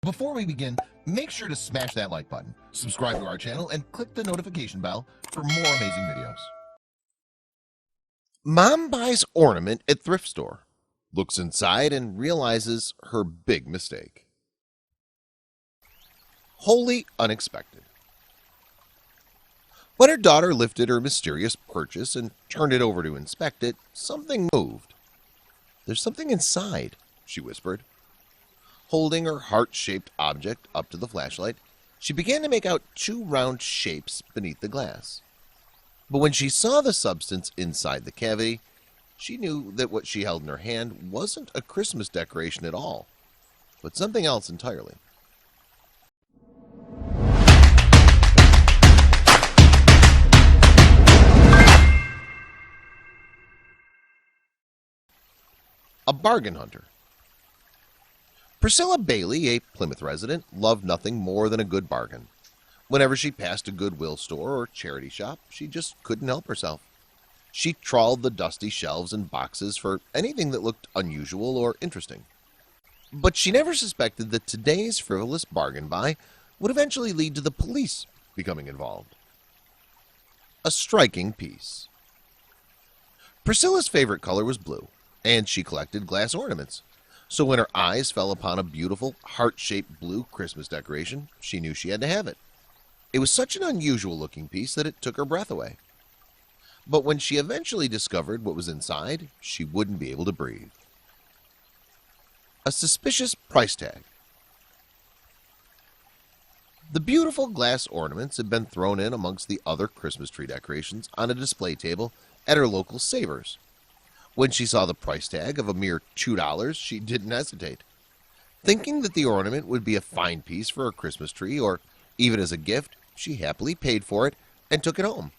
Before we begin, make sure to smash that like button, subscribe to our channel, and click the notification bell for more amazing videos. Mom buys Ornament at thrift store, looks inside and realizes her big mistake. Wholly unexpected. When her daughter lifted her mysterious purchase and turned it over to inspect it, something moved. "There's something inside," she whispered. Holding her heart-shaped object up to the flashlight, she began to make out two round shapes beneath the glass. But when she saw the substance inside the cavity, she knew that what she held in her hand wasn't a Christmas decoration at all, but something else entirely. A bargain hunter. Priscilla Bailey, a Plymouth resident, loved nothing more than a good bargain. Whenever she passed a Goodwill store or charity shop, she just couldn't help herself. She trawled the dusty shelves and boxes for anything that looked unusual or interesting. But she never suspected that today's frivolous bargain buy would eventually lead to the police becoming involved. A striking piece. Priscilla's favorite color was blue, and she collected glass ornaments. So when her eyes fell upon a beautiful heart-shaped blue Christmas decoration, she knew she had to have it. It was such an unusual looking piece that it took her breath away. But when she eventually discovered what was inside, she wouldn't be able to breathe. A suspicious price tag. The beautiful glass ornaments had been thrown in amongst the other Christmas tree decorations on a display table at her local Savers. When she saw the price tag of a mere $2, she didn't hesitate. Thinking that the ornament would be a fine piece for her Christmas tree or even as a gift, she happily paid for it and took it home.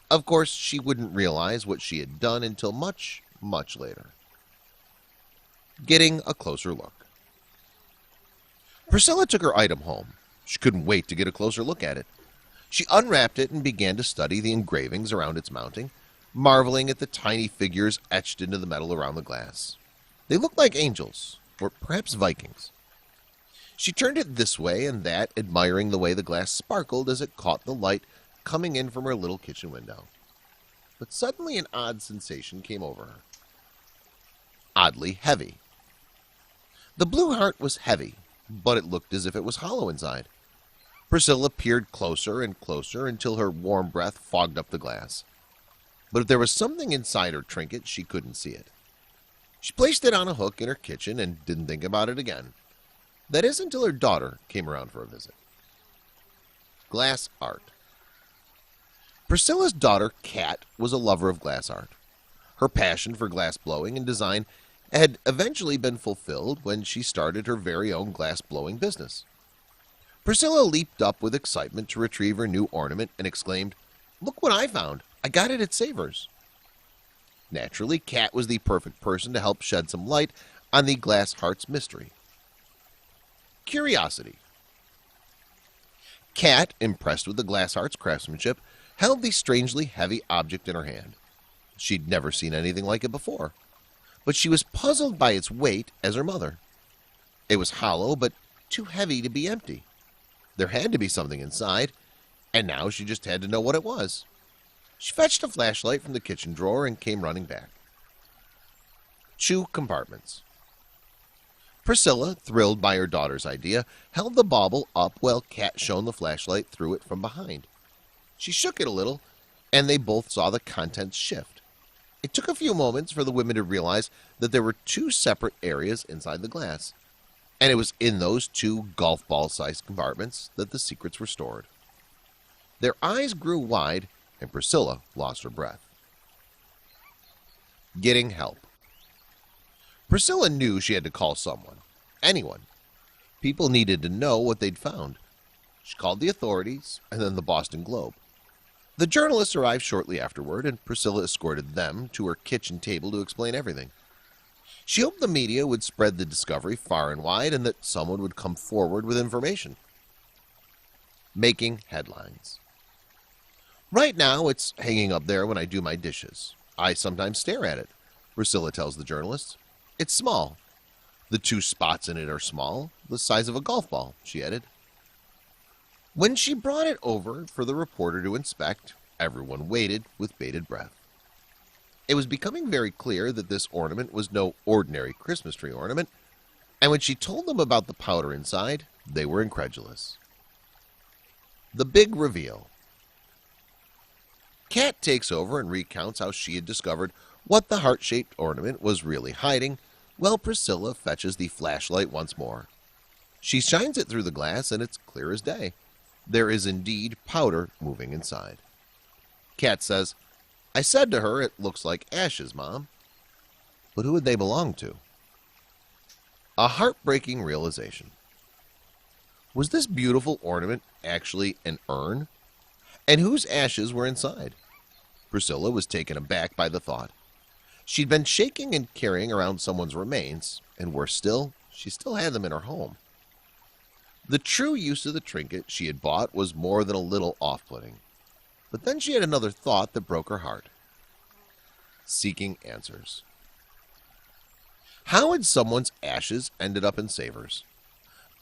Of course, she wouldn't realize what she had done until much, much later. Getting a closer look. Priscilla took her item home. She couldn't wait to get a closer look at it. She unwrapped it and began to study the engravings around its mounting, marveling at the tiny figures etched into the metal around the glass. They looked like angels, or perhaps Vikings. She turned it this way and that, admiring the way the glass sparkled as it caught the light coming in from her little kitchen window. But suddenly an odd sensation came over her. Oddly heavy. The blue heart was heavy, but it looked as if it was hollow inside. Priscilla peered closer and closer until her warm breath fogged up the glass. But if there was something inside her trinket, she couldn't see it. She placed it on a hook in her kitchen and didn't think about it again. That is until her daughter came around for a visit. Glass art. Priscilla's daughter, Kat, was a lover of glass art. Her passion for glass blowing and design had eventually been fulfilled when she started her very own glass blowing business. Priscilla leaped up with excitement to retrieve her new ornament and exclaimed, "Look what I found! I got it at Savers." Naturally, Kat was the perfect person to help shed some light on the glass heart's mystery. Curiosity. Kat, impressed with the glass heart's craftsmanship, held the strangely heavy object in her hand. She'd never seen anything like it before, but she was puzzled by its weight as her mother. It was hollow, but too heavy to be empty. There had to be something inside, and now she just had to know what it was. She fetched a flashlight from the kitchen drawer and came running back. Shoe compartments. Priscilla, thrilled by her daughter's idea, held the bauble up while Kat shone the flashlight through it from behind. She shook it a little, and they both saw the contents shift. It took a few moments for the women to realize that there were two separate areas inside the glass, and it was in those two golf ball-sized compartments that the secrets were stored. Their eyes grew wide, and Priscilla lost her breath. Getting help. Priscilla knew she had to call someone, anyone. People needed to know what they'd found. She called the authorities and then the Boston Globe. The journalists arrived shortly afterward, and Priscilla escorted them to her kitchen table to explain everything. She hoped the media would spread the discovery far and wide and that someone would come forward with information. Making headlines. Right now, it's hanging up there when I do my dishes. I sometimes stare at it, Priscilla tells the journalists. It's small, The 2 spots in it are small, the size of a golf ball, she added. When she brought it over for the reporter to inspect, everyone waited with bated breath. It was becoming very clear that this ornament was no ordinary Christmas tree ornament, and when she told them about the powder inside, they were incredulous. The big reveal. Kat takes over and recounts how she had discovered what the heart-shaped ornament was really hiding, while Priscilla fetches the flashlight once more. She shines it through the glass, and it's clear as day. There is indeed powder moving inside. Kat says, "I said to her, it looks like ashes, Mom." But who would they belong to? A heartbreaking realization. Was this beautiful ornament actually an urn? And whose ashes were inside? Priscilla was taken aback by the thought. She'd been shaking and carrying around someone's remains, and worse still, she still had them in her home. The true use of the trinket she had bought was more than a little off-putting. But then she had another thought that broke her heart. Seeking answers. How had someone's ashes ended up in Savers?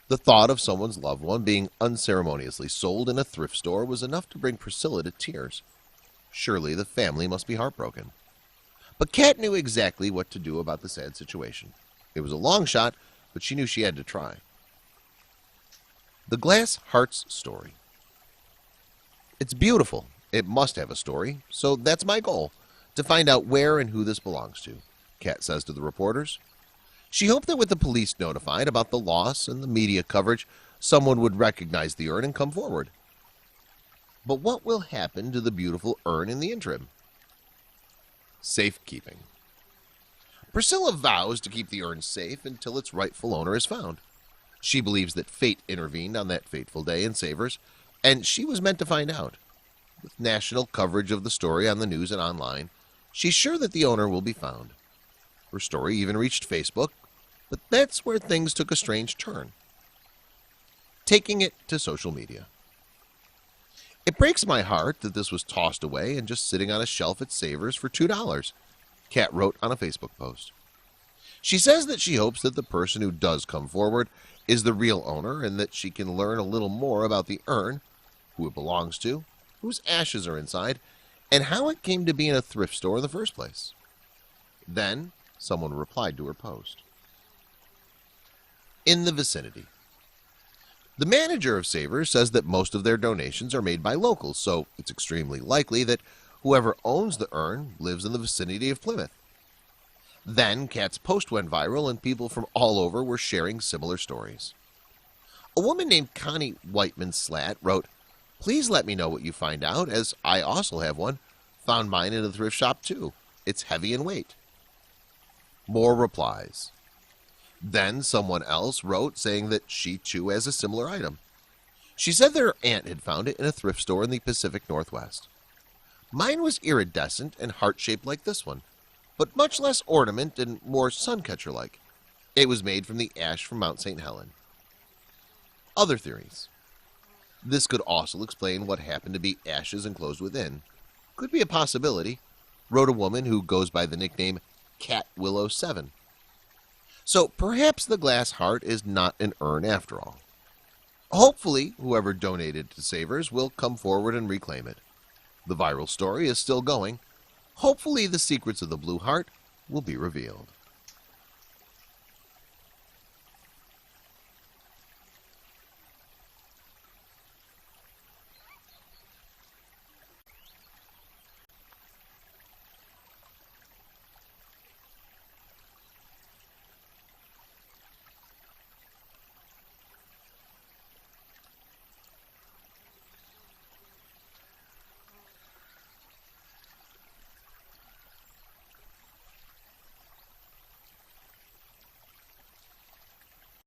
The thought of someone's loved one being unceremoniously sold in a thrift store was enough to bring Priscilla to tears. Surely the family must be heartbroken. But Kat knew exactly what to do about the sad situation. It was a long shot, but she knew she had to try. The glass heart's story. It's beautiful. It must have a story, so that's my goal, to find out where and who this belongs to, Kat says to the reporters. She hoped that with the police notified about the loss and the media coverage, someone would recognize the urn and come forward. But what will happen to the beautiful urn in the interim? Safekeeping. Priscilla vows to keep the urn safe until its rightful owner is found. She believes that fate intervened on that fateful day in Savers, and she was meant to find out. With national coverage of the story on the news and online, she's sure that the owner will be found. Her story even reached Facebook, but that's where things took a strange turn. Taking it to social media. It breaks my heart that this was tossed away and just sitting on a shelf at Savers for $2, Kat wrote on a Facebook post. She says that she hopes that the person who does come forward is the real owner and that she can learn a little more about the urn, who it belongs to, whose ashes are inside, and how it came to be in a thrift store in the first place. Then someone replied to her post. In the vicinity. The manager of Savers says that most of their donations are made by locals, so it's extremely likely that whoever owns the urn lives in the vicinity of Plymouth. Then Kat's post went viral and people from all over were sharing similar stories. A woman named Connie Whiteman-Slat wrote, "Please let me know what you find out, as I also have one. Found mine in a thrift shop too. It's heavy in weight." More replies. Then someone else wrote saying that she too has a similar item. She said that her aunt had found it in a thrift store in the Pacific Northwest. Mine was iridescent and heart-shaped like this one, but much less ornament and more suncatcher-like. It was made from the ash from Mount St. Helen. Other theories. This could also explain what happened to be ashes enclosed within. Could be a possibility, wrote a woman who goes by the nickname Cat Willow 7. So perhaps the glass heart is not an urn after all. Hopefully, whoever donated to Savers will come forward and reclaim it. The viral story is still going. Hopefully, the secrets of the blue heart will be revealed.